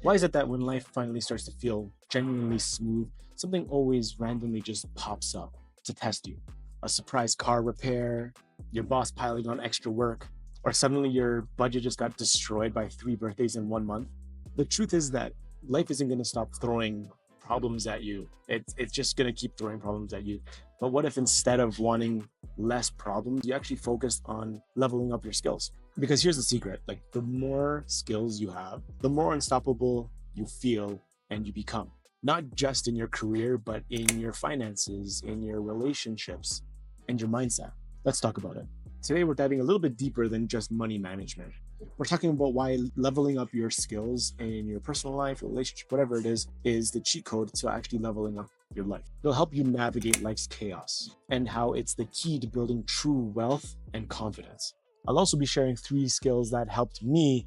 Why is it that when life finally starts to feel genuinely smooth, something always randomly just pops up to test you? A surprise car repair, your boss piling on extra work, or suddenly your budget just got destroyed by 3 birthdays in 1 month? The truth is that life isn't going to stop throwing problems at you. It's just going to keep throwing problems at you. But what if instead of wanting less problems, you actually focused on leveling up your skills? Because here's the secret, like the more skills you have, the more unstoppable you feel and you become. Not just in your career, but in your finances, in your relationships, and your mindset. Let's talk about it. Today, we're diving a little bit deeper than just money management. We're talking about why leveling up your skills in your personal life, your relationship, whatever it is the cheat code to actually leveling up your life. It'll help you navigate life's chaos and how it's the key to building true wealth and confidence. I'll also be sharing 3 skills that helped me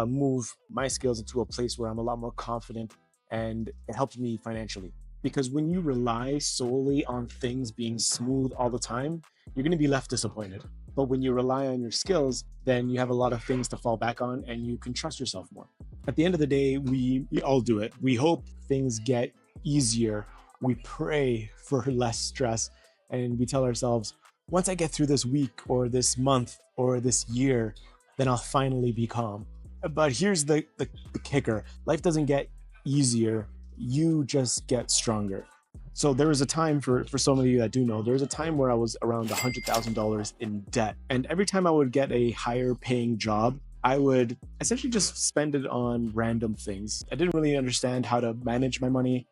move my skills into a place where I'm a lot more confident, and it helped me financially. Because when you rely solely on things being smooth all the time, you're going to be left disappointed. But when you rely on your skills, then you have a lot of things to fall back on and you can trust yourself more. At the end of the day, we all do it. We hope things get easier. We pray for less stress, and we tell ourselves, once I get through this week or this month or this year, then I'll finally be calm. But here's the kicker. Life doesn't get easier. You just get stronger. So there was a time, for some of you that do know, there was a time where I was around $100,000 in debt. And every time I would get a higher paying job, I would essentially just spend it on random things. I didn't really understand how to manage my money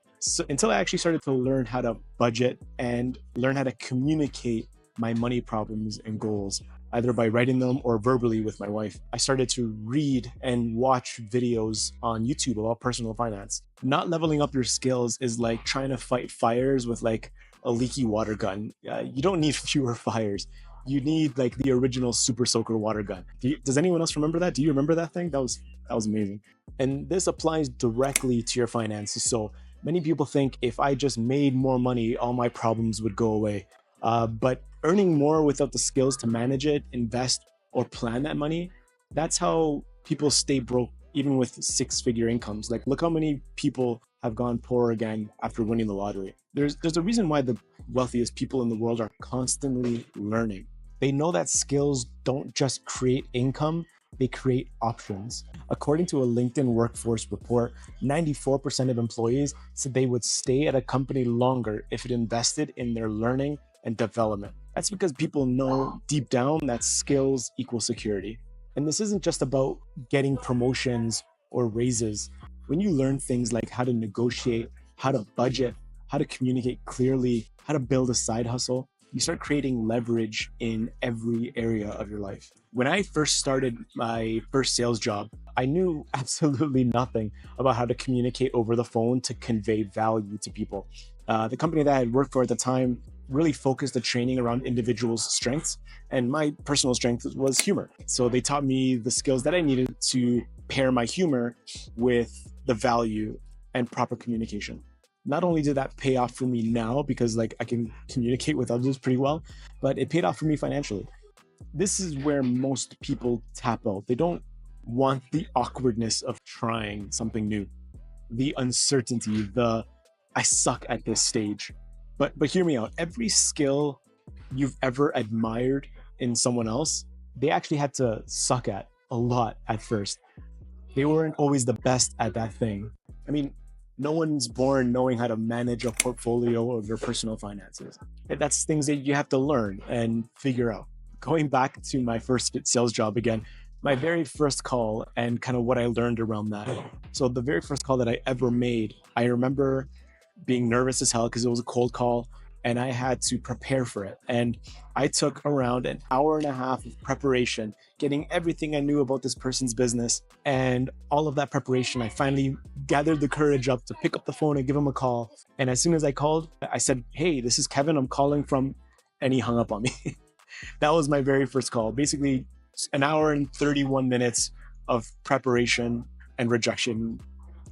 until I actually started to learn how to budget and learn how to communicate my money problems and goals, either by writing them or verbally with my wife. I started to read and watch videos on YouTube about personal finance. Not leveling up your skills is like trying to fight fires with like a leaky water gun. You don't need fewer fires. You need like the original Super Soaker water gun. Does anyone else remember that? Do you remember that thing? That was amazing. And this applies directly to your finances. So many people think if I just made more money, all my problems would go away. But earning more without the skills to manage it, invest, or plan that money, that's how people stay broke, even with 6-figure incomes. Like, look how many people have gone poor again after winning the lottery. There's a reason why the wealthiest people in the world are constantly learning. They know that skills don't just create income, they create options. According to a LinkedIn workforce report, 94% of employees said they would stay at a company longer if it invested in their learning and development. That's because people know deep down that skills equal security. And this isn't just about getting promotions or raises. When you learn things like how to negotiate, how to budget, how to communicate clearly, how to build a side hustle, you start creating leverage in every area of your life. When I first started my first sales job, I knew absolutely nothing about how to communicate over the phone to convey value to people. The company that I had worked for at the time really focused the training around individuals' strengths, and my personal strength was humor. So they taught me the skills that I needed to pair my humor with the value and proper communication. Not only did that pay off for me now, because like I can communicate with others pretty well, but it paid off for me financially. This is where most people tap out. They don't want the awkwardness of trying something new, the uncertainty, the I suck at this stage. But hear me out. Every skill you've ever admired in someone else, they actually had to suck at a lot at first. They weren't always the best at that thing. I mean, no one's born knowing how to manage a portfolio of their personal finances. That's things that you have to learn and figure out. Going back to my first sales job again, my very first call and kind of what I learned around that. So the very first call that I ever made, I remember being nervous as hell because it was a cold call and I had to prepare for it. And I took around an hour and a half of preparation, getting everything I knew about this person's business. And all of that preparation, I finally gathered the courage up to pick up the phone and give him a call. And as soon as I called, I said, "Hey, this is Kevin. I'm calling from," and he hung up on me. That was my very first call. Basically, an hour and 31 minutes of preparation and rejection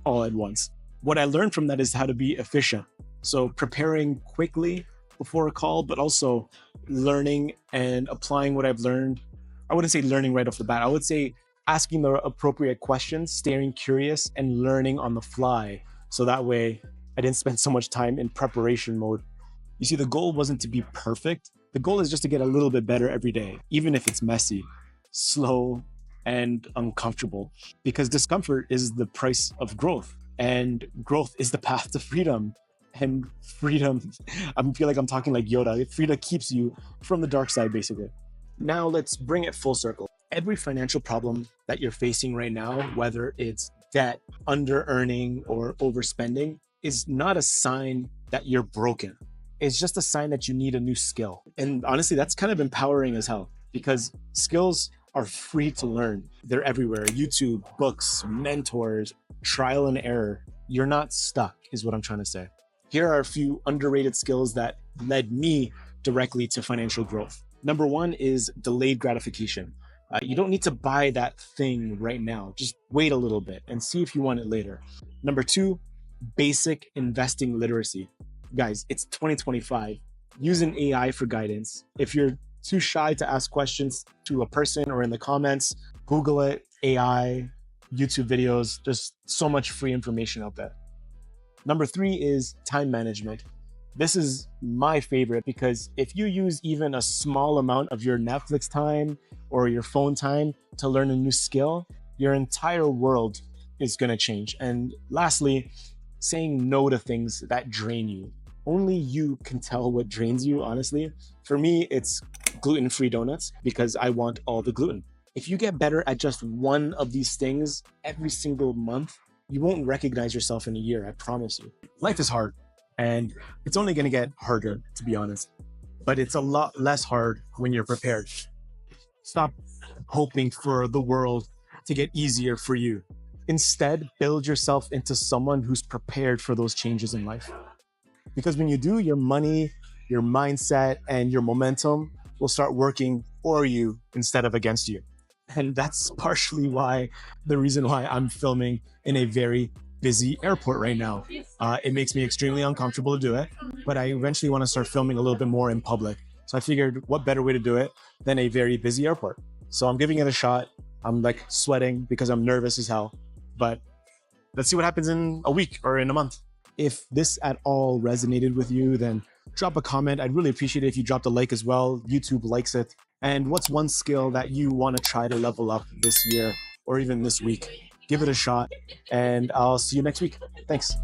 all at once. What I learned from that is how to be efficient. So preparing quickly before a call, but also learning and applying what I've learned. I wouldn't say learning right off the bat. I would say asking the appropriate questions, staying curious, and learning on the fly. So that way I didn't spend so much time in preparation mode. You see, the goal wasn't to be perfect. The goal is just to get a little bit better every day, even if it's messy, slow, and uncomfortable. Because discomfort is the price of growth, and growth is the path to freedom. And freedom, I feel like I'm talking like Yoda. Freedom keeps you from the dark side, basically. Now let's bring it full circle. Every financial problem that you're facing right now, whether it's debt, under earning, or overspending, is not a sign that you're broken. It's just a sign that you need a new skill. And honestly, that's kind of empowering as hell, because skills are free to learn. They're everywhere. YouTube, books, mentors, trial and error. You're not stuck, is what I'm trying to say. Here are a few underrated skills that led me directly to financial growth. Number one is delayed gratification. You don't need to buy that thing right now. Just wait a little bit and see if you want it later. Number two, basic investing literacy. Guys, it's 2025. Use an AI for guidance. If you're too shy to ask questions to a person or in the comments, Google it, AI, YouTube videos. There's so much free information out there. Number three is time management. This is my favorite because if you use even a small amount of your Netflix time or your phone time to learn a new skill, your entire world is going to change. And lastly, saying no to things that drain you. Only you can tell what drains you, honestly. For me, it's gluten-free donuts because I want all the gluten. If you get better at just one of these things every single month, you won't recognize yourself in a year, I promise you. Life is hard, and it's only going to get harder, to be honest. But it's a lot less hard when you're prepared. Stop hoping for the world to get easier for you. Instead, build yourself into someone who's prepared for those changes in life. Because when you do, your money, your mindset, and your momentum will start working for you instead of against you. And that's partially the reason why I'm filming in a very busy airport right now. It makes me extremely uncomfortable to do it, but I eventually want to start filming a little bit more in public. So I figured what better way to do it than a very busy airport. So I'm giving it a shot. I'm like sweating because I'm nervous as hell, but let's see what happens in a week or in a month. If this at all resonated with you, then drop a comment. I'd really appreciate it if you dropped a like as well. YouTube likes it. And what's one skill that you want to try to level up this year or even this week? Give it a shot, and I'll see you next week. Thanks.